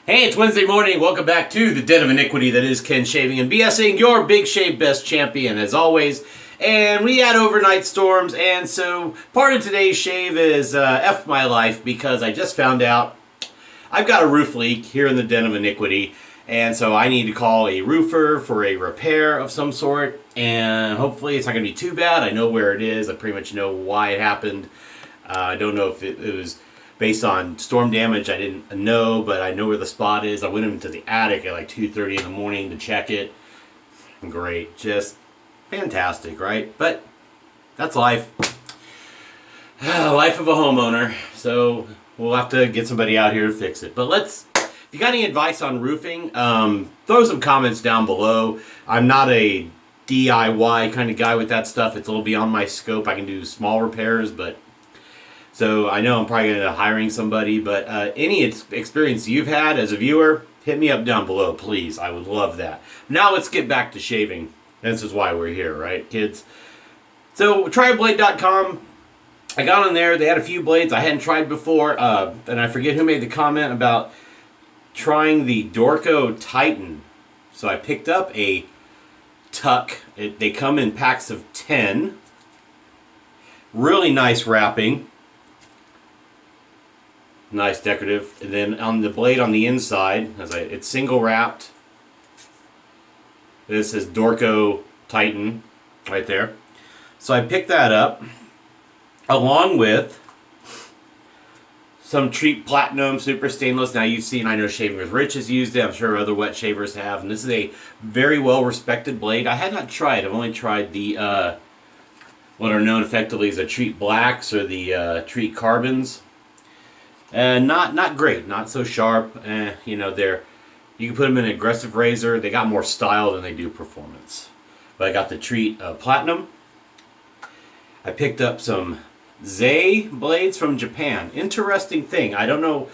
Hey, it's Wednesday morning. Welcome back to the Den of Iniquity that is Ken Shaving and BSing, your Big Shave Best champion as always. And we had overnight storms, and so part of today's shave is F my life because I just found out I've got a roof leak here in the Den of Iniquity, and so I need to call a roofer for a repair of some sort, and hopefully it's not going to be too bad. I know where it is. I pretty much know why it happened. I don't know if it was based on storm damage. I didn't know, but I know where the spot is. I went into the attic at like 2:30 in the morning to check it. Great. Just fantastic, right? But that's life. Life of a homeowner. So we'll have to get somebody out here to fix it. But if you got any advice on roofing, throw some comments down below. I'm not a DIY kind of guy with that stuff. It's a little beyond my scope. I can do small repairs, but so I know I'm probably going to hiring somebody, but any experience you've had as a viewer, hit me up down below, please. I would love that. Now let's get back to shaving. This is why we're here, right, kids? So tryblade.com, I got on there. They had a few blades I hadn't tried before, and I forget who made the comment about trying the Dorco Titan. So I picked up a tuck. They come in packs of 10. Really nice wrapping. Nice decorative. And then on the blade on the inside, it's single wrapped. This is Dorco Titan right there. So I picked that up along with some Treet Platinum Super Stainless. Now you've seen, I know Shaving with Rich has used it. I'm sure other wet shavers have. And this is a very well respected blade. I had not tried. I've only tried the what are known effectively as the Treet Blacks or the Treet Carbons. Not great, not so sharp. You know, you can put them in an aggressive razor. They got more style than they do performance. But I got the Treet Platinum. I picked up some Zay blades from Japan. Interesting thing. I don't know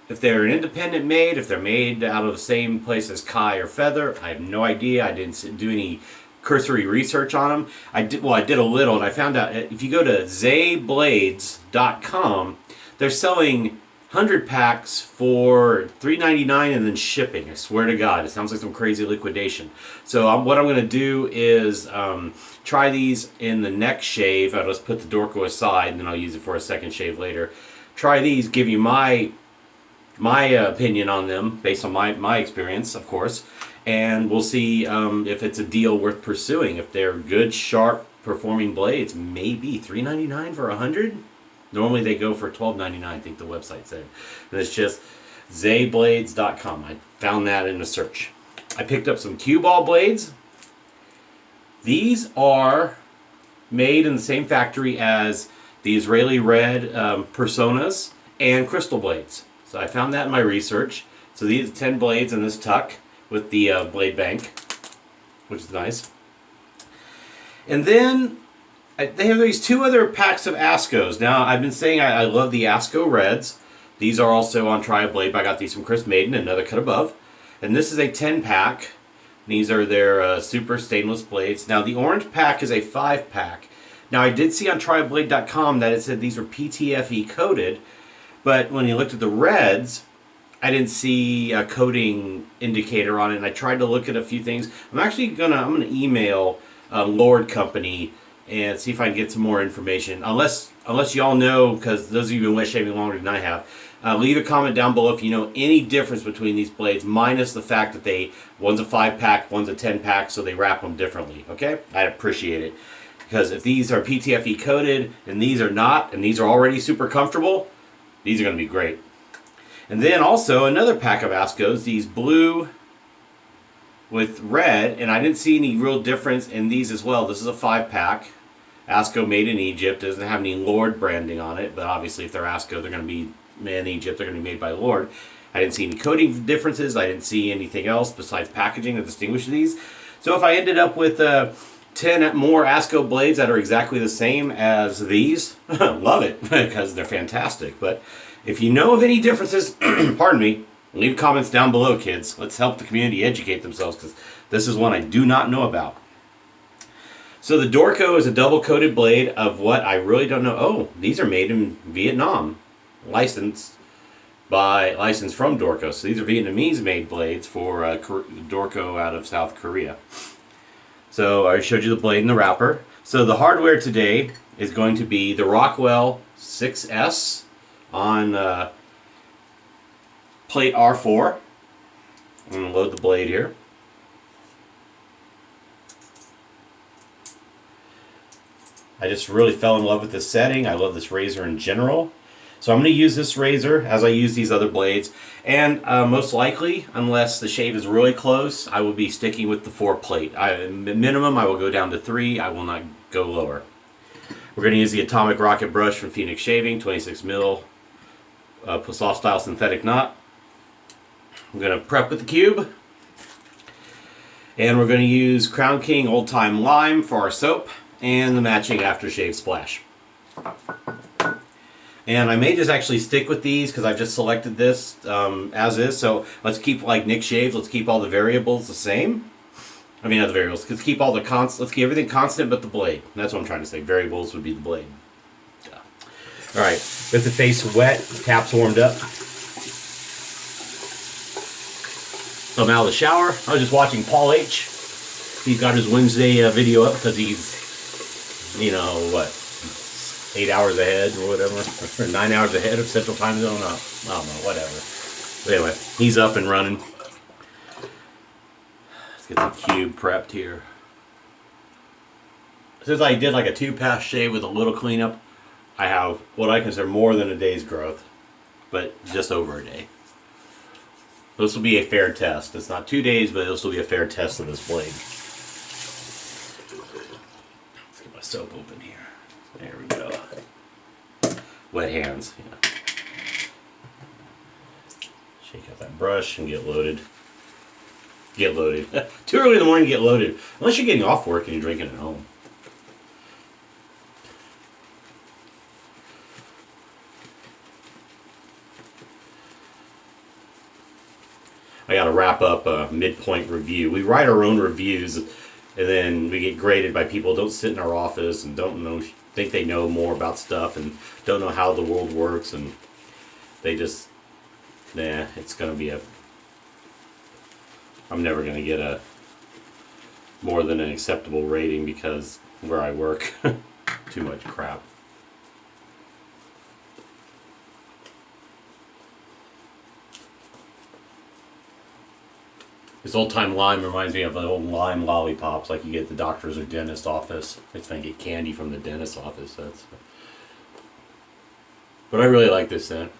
if they're an independent made, if they're made out of the same place as Kai or Feather. I have no idea. I didn't do any cursory research on them. I did a little, and I found out if you go to zayblades.com, they're selling 100 packs for $3.99 and then shipping. I swear to God, it sounds like some crazy liquidation. So what I'm going to do is try these in the next shave. I'll just put the Dorco aside, and then I'll use it for a second shave later. Try these, give you my opinion on them based on my experience, of course, and we'll see if it's a deal worth pursuing. If they're good, sharp, performing blades, maybe $3.99 for 100. Normally they go for $12.99, I think the website said. And it's just zayblades.com. I found that in a search. I picked up some QBall blades. These are made in the same factory as the Israeli Red Personas and Crystal blades. So I found that in my research. So these 10 blades in this tuck with the blade bank, which is nice. And then they have these two other packs of ASCOs. Now, I've been saying I love the ASCO Reds. These are also on Tri-Blade, but I got these from Chris Maiden, another cut above. And this is a 10-pack. These are their super stainless blades. Now, the orange pack is a 5-pack. Now, I did see on Triblade.com that it said these were PTFE coated, but when you looked at the reds, I didn't see a coating indicator on it, and I tried to look at a few things. I'm actually gonna email Lord Company and see if I can get some more information. Unless y'all know, because those of you who've been wet shaving longer than I have, leave a comment down below if you know any difference between these blades, minus the fact that one's a 5-pack, one's a 10-pack, so they wrap them differently, okay? I'd appreciate it. Because if these are PTFE coated, and these are not, and these are already super comfortable, these are going to be great. And then also another pack of ASCOs, these blue with red, and I didn't see any real difference in these as well. This is a 5-pack. ASCO made in Egypt. Doesn't have any Lord branding on it, but obviously if they're ASCO, they're going to be made in Egypt. They're going to be made by Lord. I didn't see any coating differences. I didn't see anything else besides packaging that distinguishes these. So if I ended up with 10 more ASCO blades that are exactly the same as these, love it, because they're fantastic. But if you know of any differences, pardon me, leave comments down below, kids. Let's help the community educate themselves, because this is one I do not know about. So the Dorco is a double-coated blade of what I really don't know. Oh, these are made in Vietnam. Licensed by license from Dorco. So these are Vietnamese-made blades for Dorco out of South Korea. So I showed you the blade and the wrapper. So the hardware today is going to be the Rockwell 6S on plate R4. I'm going to load the blade here. I just really fell in love with this setting. I love this razor in general. So I'm going to use this razor as I use these other blades. And most likely, unless the shave is really close, I will be sticking with the 4 plate. Minimum, I will go down to 3. I will not go lower. We're going to use the Atomic Rocket brush from Phoenix Shaving, 26 mil, soft style synthetic knot. I'm going to prep with the cube. And we're going to use Crown King Old Time Lime for our soap and the matching aftershave splash. And I may just actually stick with these because I've just selected this as is. So let's keep, like Nick shaves, let's keep all the variables the same. I mean, not the variables. Let's keep all the let's keep everything constant but the blade. That's what I'm trying to say. Variables would be the blade. Yeah. All right, with the face wet, taps warmed up. So I'm out of the shower. I was just watching Paul H. He's got his Wednesday video up because he's, you know, what, 8 hours ahead or whatever, or 9 hours ahead of Central Time Zone. I don't know, whatever. But anyway, he's up and running. Let's get the cube prepped here. Since I did like a 2-pass shave with a little cleanup, I have what I consider more than a day's growth, but just over a day. This will be a fair test. It's not 2 days, but this will be a fair test of this blade. Let's get my soap open here. There we go. Wet hands. Yeah. Shake out that brush and get loaded. Get loaded. Too early in the morning to get loaded. Unless you're getting off work and you're drinking at home. I got to wrap up a midpoint review. We write our own reviews, and then we get graded by people who don't sit in our office and don't know, think they know more about stuff and don't know how the world works, and they just, nah, it's going to be I'm never going to get a more than an acceptable rating because where I work, too much crap. This Old Time Lime reminds me of the old lime lollipops like you get at the doctor's or dentist's office. It's going to get candy from the dentist's office. But I really like this scent.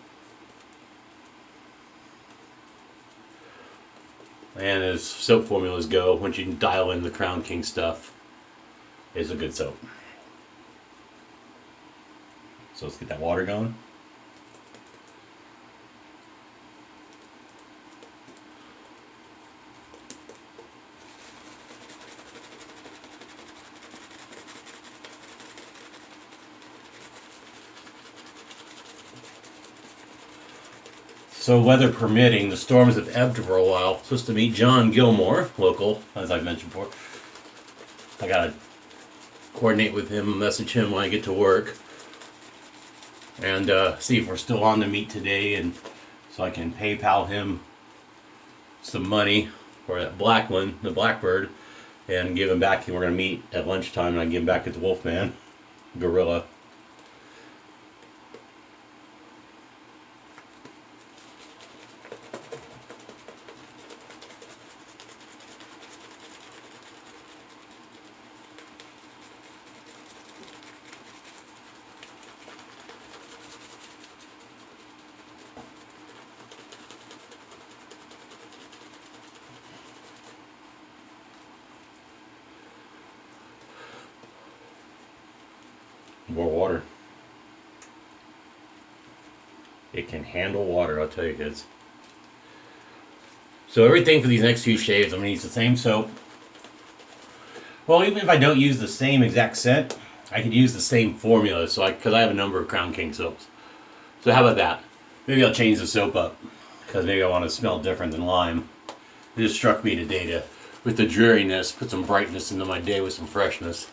And as soap formulas go, once you can dial in the Crown King stuff, it's a good soap. So let's get that water going. So weather permitting, the storms have ebbed for a while. Supposed to meet John Gilmore, local, as I've mentioned before. I gotta coordinate with him, message him when I get to work, and see if we're still on to meet today, and so I can PayPal him some money for that black one, the Blackbird, and give him back. We're gonna meet at lunchtime, and I can give him back at the Wolfman Gorilla. More water. It can handle water, I'll tell you kids. So everything for these next 2 shaves, I'm going to use the same soap. Well, even if I don't use the same exact scent, I could use the same formula, so because I have a number of Crown King soaps. So how about that? Maybe I'll change the soap up, because maybe I want to smell different than lime. It just struck me today to, with the dreariness, put some brightness into my day with some freshness.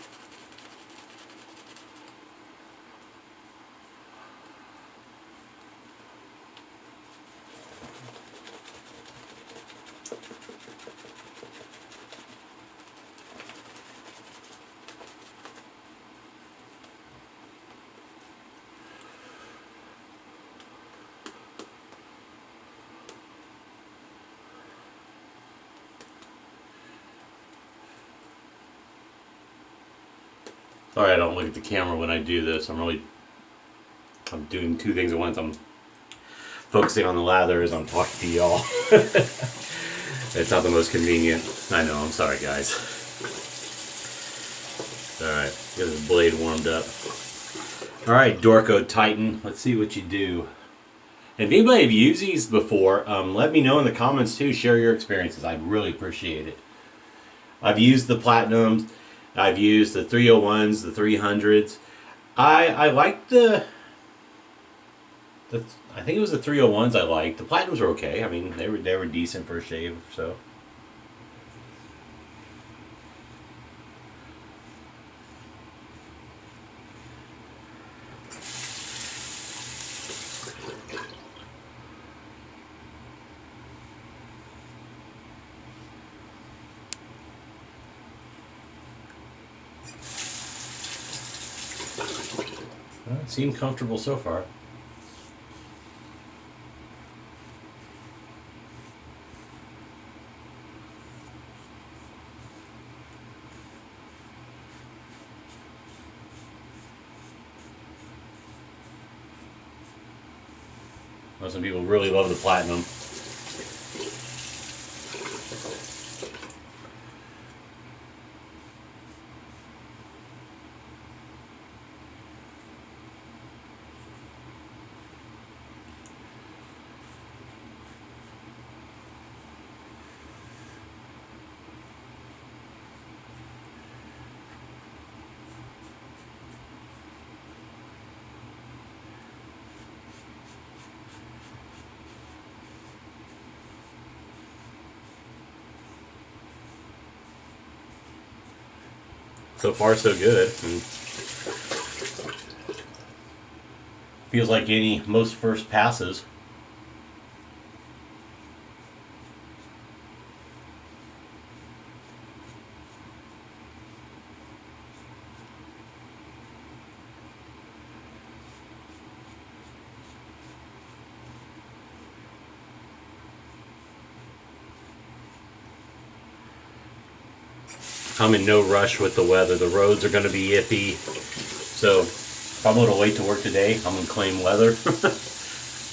Sorry I don't look at the camera when I do this. I'm doing two things at once. I'm focusing on the lather as I'm talking to y'all. It's not the most convenient. I know, I'm sorry guys. Alright, get this blade warmed up. Alright, Dorco Titan, let's see what you do. And if anybody have used these before, let me know in the comments too. Share your experiences. I'd really appreciate it. I've used the Platinums. I've used the 301s, the 300s. I like the I think it was the 301s I liked. The Platinums were okay. I mean, they were decent for a shave, so. Well, it seemed comfortable so far. Well, some people really love the Platinum. So far, so good. And feels like most first passes. I'm in no rush with the weather. The roads are going to be iffy. So if I'm a little late to work today, I'm going to claim weather.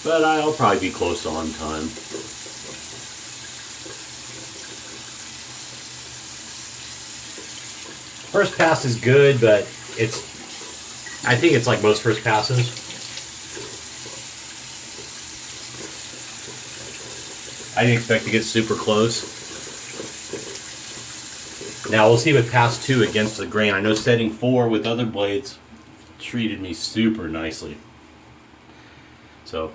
But I'll probably be close on time. First pass is good, but I think it's like most first passes. I didn't expect to get super close. Now we'll see with pass 2 against the grain. I know setting 4 with other blades treated me super nicely. So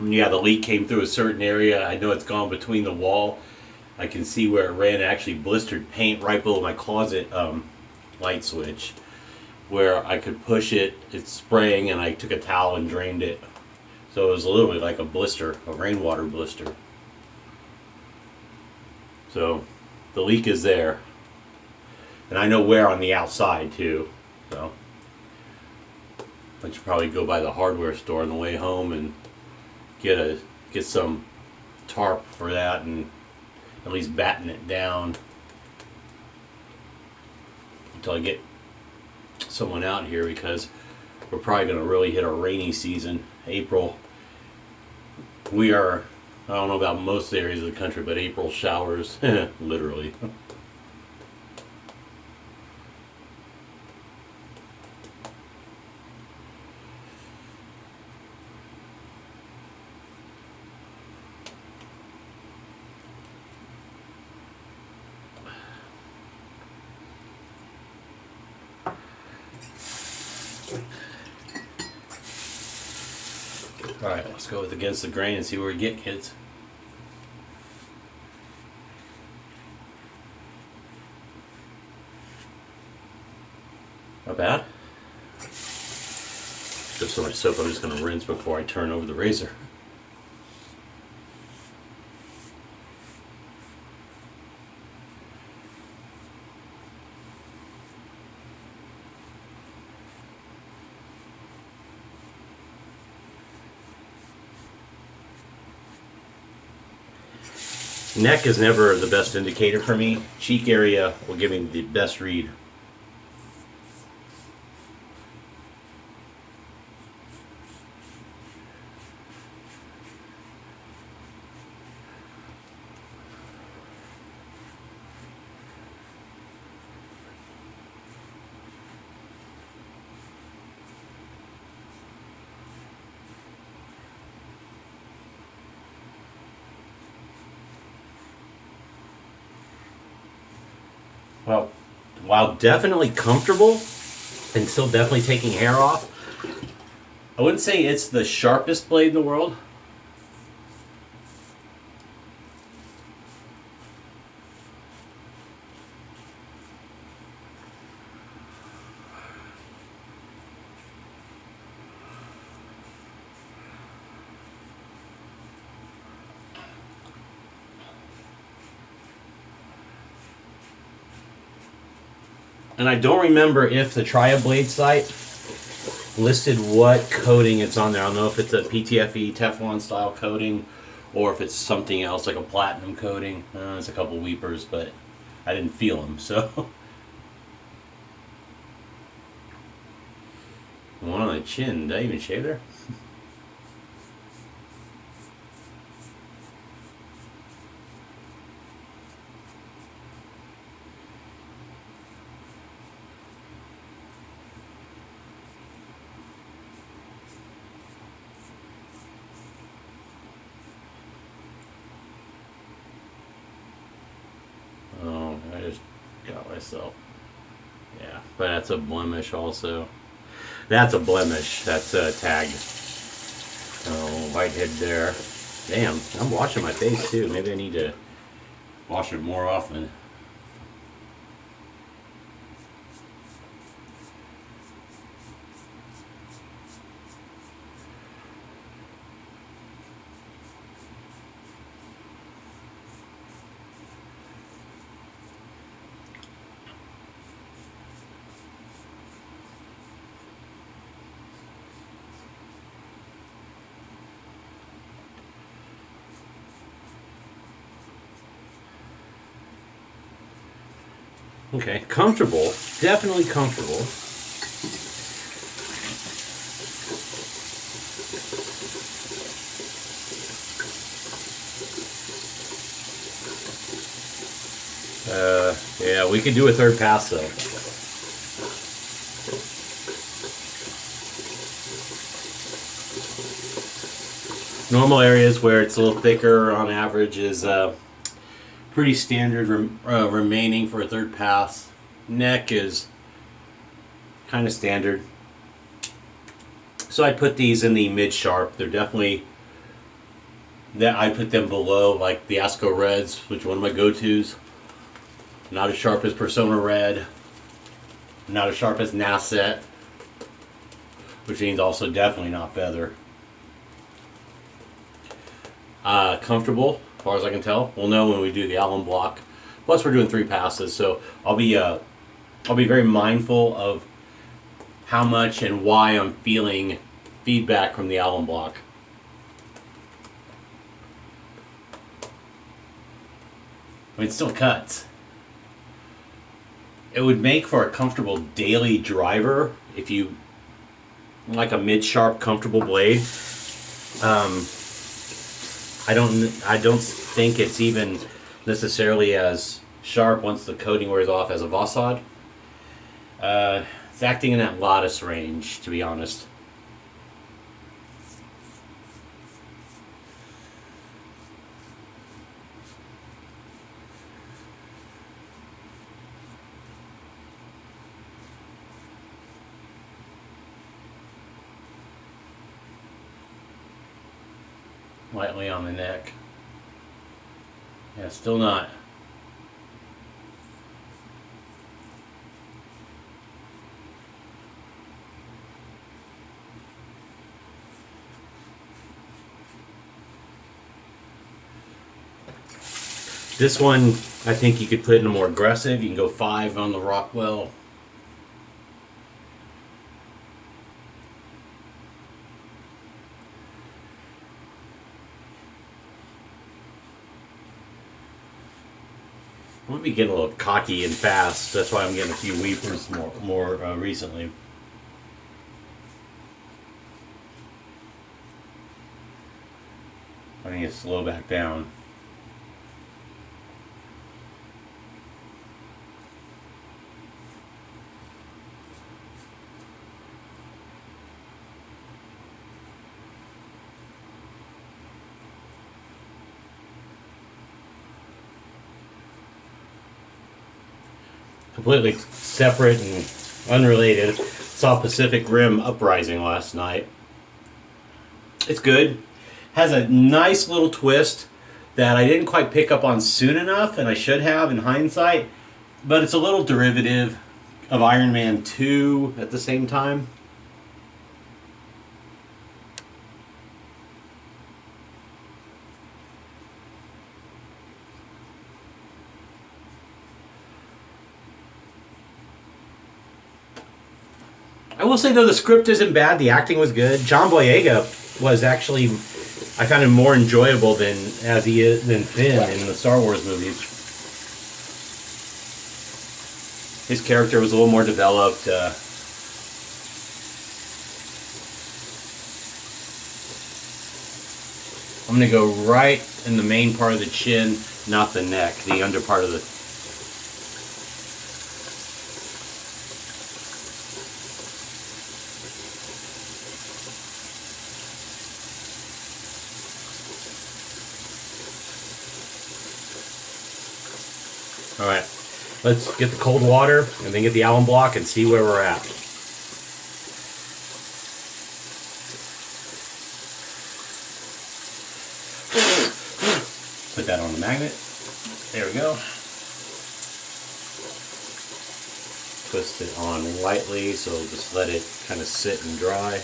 yeah, the leak came through a certain area. I know it's gone between the wall. I can see where it ran. It actually blistered paint right below my closet light switch, where I could push it. It's spraying, and I took a towel and drained it. So it was literally like a blister, a rainwater blister. So the leak is there, and I know where on the outside too. So I should probably go by the hardware store on the way home and get some tarp for that and at least batten it down until I get someone out here, because we're probably going to really hit a rainy season. April, we are, I don't know about most areas of the country, but April showers literally. Alright, let's go with against the grain and see where we get, kids. Not bad. Just so much soap, I'm just going to rinse before I turn over the razor. Neck is never the best indicator for me. Cheek area will give me the best read. Well, while definitely comfortable and still definitely taking hair off, I wouldn't say it's the sharpest blade in the world. And I don't remember if the Tria blade site listed what coating it's on there. I don't know if it's a PTFE Teflon style coating or if it's something else like a platinum coating. It's a couple weepers, but I didn't feel them, so. One on the chin. Did I even shave there? Oh, I just got myself. Yeah, but that's a blemish also. That's a blemish. That's a tag. Oh, whitehead there. Damn, I'm washing my face too. Maybe I need to wash it more often. Okay, comfortable. Definitely comfortable. Yeah, we could do a third pass though. Normal areas where it's a little thicker on average is pretty standard remaining for a third pass. Neck is kind of standard. So I put these in the mid sharp. They're definitely that I put them below like the ASCO Reds, which are one of my go-tos. Not as sharp as Persona Red. Not as sharp as Nasset, which means also definitely not Feather. Comfortable, as far as I can tell. We'll know when we do the alum block. Plus, we're doing 3 passes, so I'll be very mindful of how much and why I'm feeling feedback from the alum block. I mean, it still cuts. It would make for a comfortable daily driver if you like a mid-sharp, comfortable blade. I don't think it's even necessarily as sharp once the coating wears off as a Vossad. It's acting in that lattice range, to be honest. Lightly on the neck. Yeah, still not. This one, I think you could put in a more aggressive. You can go 5 on the Rockwell. I'm gonna be getting a little cocky and fast. That's why I'm getting a few weepers more recently. I need to slow back down. Completely separate and unrelated. Saw Pacific Rim Uprising last night. It's good. Has a nice little twist that I didn't quite pick up on soon enough, and I should have in hindsight. But it's a little derivative of Iron Man 2 at the same time. I will say though, the script isn't bad. The acting was good. John Boyega was actually, I found him more enjoyable than Finn in the Star Wars movies. His character was a little more developed. I'm going to go right in the main part of the chin, not the neck, the under part of the. All right, let's get the cold water and then get the alum block and see where we're at. Put that on the magnet. There we go. Twist it on lightly, so just let it kind of sit and dry.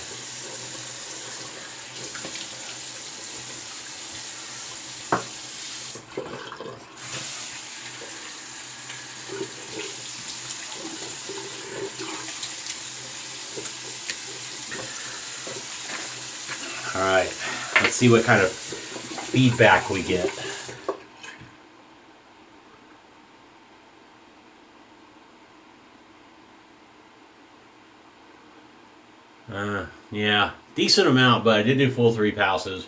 Alright, let's see what kind of feedback we get. Yeah, decent amount, but I did do full 3 passes.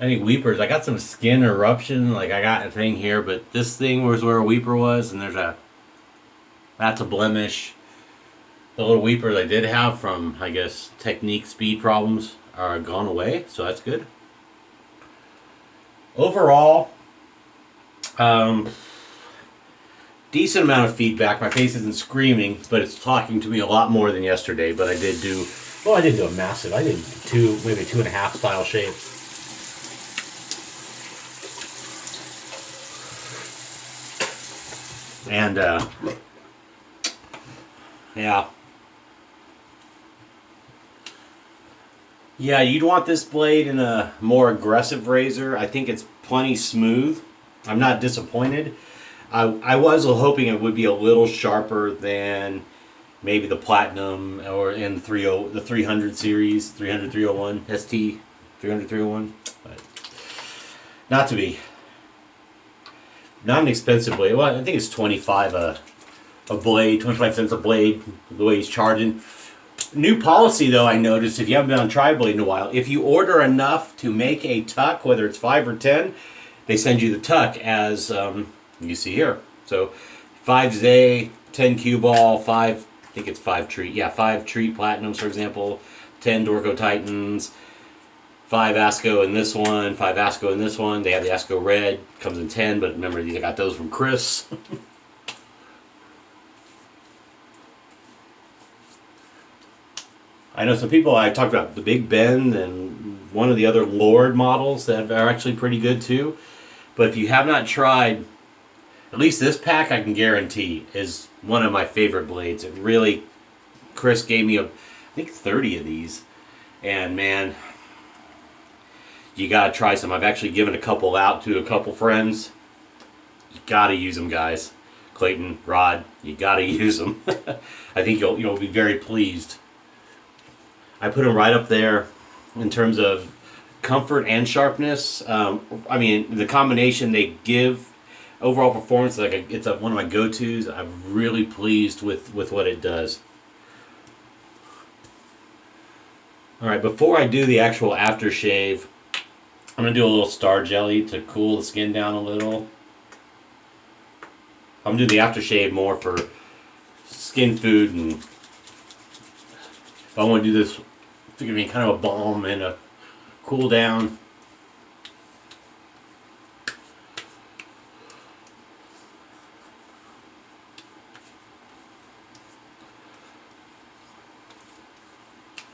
I think weepers, I got some skin eruption, like I got a thing here, but this thing was where a weeper was, and that's a blemish. The little weepers I did have from, I guess, technique speed problems are gone away, so that's good. Overall, decent amount of feedback. My face isn't screaming, but it's talking to me a lot more than yesterday. But I did do a massive. I did maybe 2.5 style shape. And yeah, you'd want this blade in a more aggressive razor. I think it's plenty smooth. I'm not disappointed. I was hoping it would be a little sharper than maybe the Platinum or in the 300 series, 300 301 ST 300 301, but not to be. Not an expensive blade. Well, I think it's 25 a blade, 25 cents a blade. The way he's charging. New policy though, I noticed if you haven't been on Tri-Blade in a while, if you order enough to make a tuck, whether it's 5 or 10, they send you the tuck as you see here. So 5 Zay, 10 QBall, 5, I think it's 5 Treet. Yeah, 5 Treet Platinums, for example, 10 Dorco Titans, 5 ASCO in this one, 5 ASCO in this one. They have the ASCO Red, comes in 10, but remember, I got those from Chris. I know some people, I talked about the Big Ben and one of the other Lord models that are actually pretty good too. But if you have not tried, at least this pack I can guarantee is one of my favorite blades. It really, Chris gave me I think 30 of these. And man, you gotta try some. I've actually given a couple out to a couple friends. You gotta use them, guys. Clayton, Rod, you gotta use them. I think you'll be very pleased. I put them right up there in terms of comfort and sharpness. I mean, the combination they give, overall performance, it's one of my go-tos. I'm really pleased with what it does. All right, before I do the actual aftershave, I'm gonna do a little star jelly to cool the skin down a little. I'm gonna do the aftershave more for skin food, and if I want to do this to give me kind of a balm and a cool down.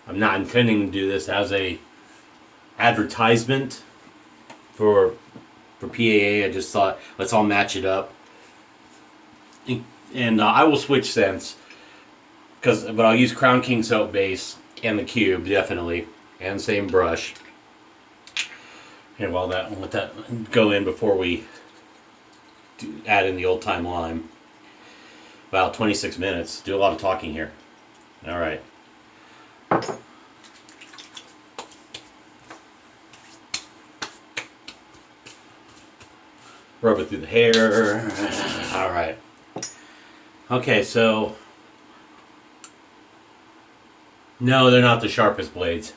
I'm not intending to do this as a advertisement for PAA. I just thought, let's all match it up. And I will switch scents, but I'll use Crown King soap base and the cube definitely, and same brush. And while let that go in before we add in the old time lime. About 26 minutes. Do a lot of talking here. All right. Rub it through the hair. All right. Okay, so no, they're not the sharpest blades.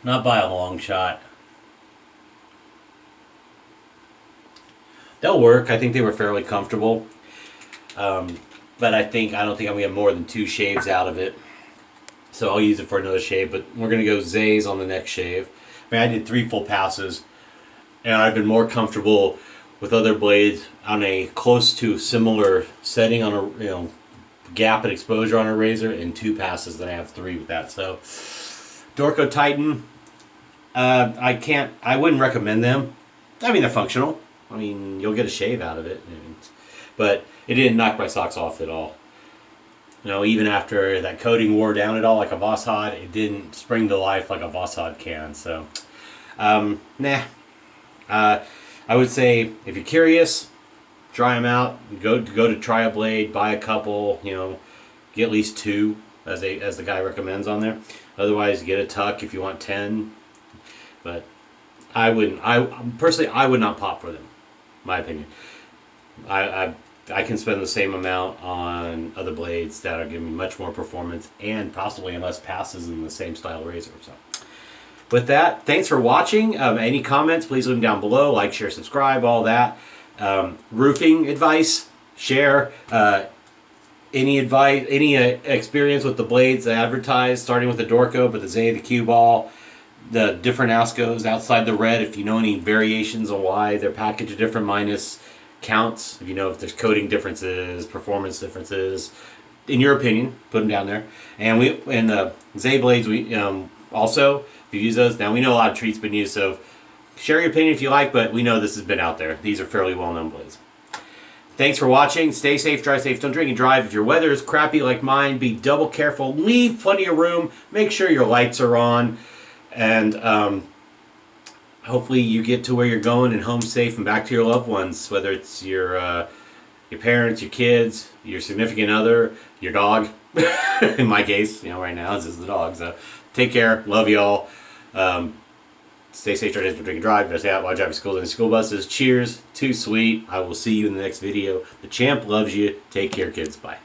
Not by a long shot. They'll work. I think they were fairly comfortable. But I don't think I'm gonna get more than 2 shaves out of it. So I'll use it for another shave, but we're gonna go Zay's on the next shave. I mean, I did 3 full passes, and I've been more comfortable with other blades on a close to similar setting on a gap and exposure on a razor in 2 passes than I have 3 with that. So Dorco Titan, I wouldn't recommend them. I mean, they're functional. I mean, you'll get a shave out of it, but it didn't knock my socks off at all. Even after that coating wore down at all like a Vosshod, it didn't spring to life like a Vosshod can. So, nah. I would say if you're curious, try them out. Go to try a blade, buy a couple. Get at least 2, as the guy recommends on there. Otherwise, get a tuck if you want 10. But I wouldn't. Personally, I would not pop for them. My opinion. I can spend the same amount on other blades that are giving me much more performance and possibly less passes in the same style razor. So, with that, thanks for watching. Any comments, please leave them down below. Like, share, subscribe, all that. Roofing advice, share. Any advice, any experience with the blades advertised, starting with the Dorco, but the Zay, the QBall, the different ASCOs outside the red. If you know any variations on why they're packaged different, minus counts. If you know if there's coating differences, performance differences, in your opinion, put them down there. And the Zay blades, we also, if you use those, now we know a lot of Treet's been used, so share your opinion if you like, but we know this has been out there. These are fairly well-known blades. Thanks for watching. Stay safe, drive safe, don't drink and drive. If your weather is crappy like mine, be double careful. Leave plenty of room. Make sure your lights are on. And hopefully you get to where you're going and home safe and back to your loved ones, whether it's your parents, your kids, your significant other, your dog. In my case, right now, this is the dog. So take care. Love y'all. Stay safe, drive safe, don't drink and drive. Stay out while driving schools and school buses. Cheers. Too sweet. I will see you in the next video. The champ loves you. Take care, kids. Bye.